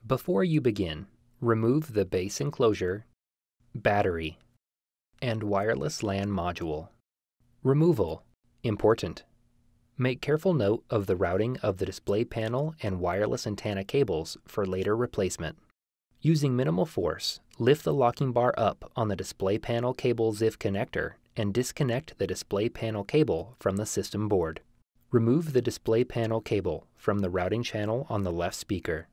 Before you begin, remove the base enclosure, battery, and wireless LAN module. Removal. Important. Make careful note of the routing of the display panel and wireless antenna cables for later replacement. Using minimal force, lift the locking bar up on the display panel cable ZIF connector and disconnect the display panel cable from the system board. Remove the display panel cable from the routing channel on the left speaker.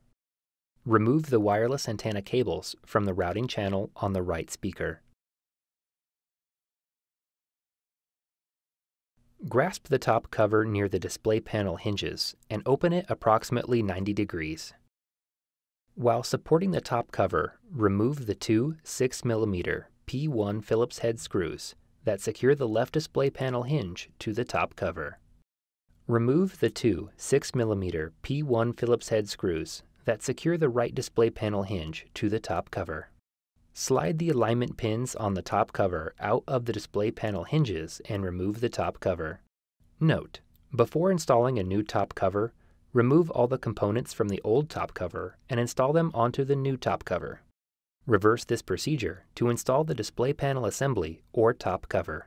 Remove the wireless antenna cables from the routing channel on the right speaker. Grasp the top cover near the display panel hinges and open it approximately 90 degrees. While supporting the top cover, remove the two 6mm P1 Phillips head screws that secure the left display panel hinge to the top cover. Remove the two 6mm P1 Phillips head screws that secure the right display panel hinge to the top cover. Slide the alignment pins on the top cover out of the display panel hinges and remove the top cover. Note: before installing a new top cover, remove all the components from the old top cover and install them onto the new top cover. Reverse this procedure to install the display panel assembly or top cover.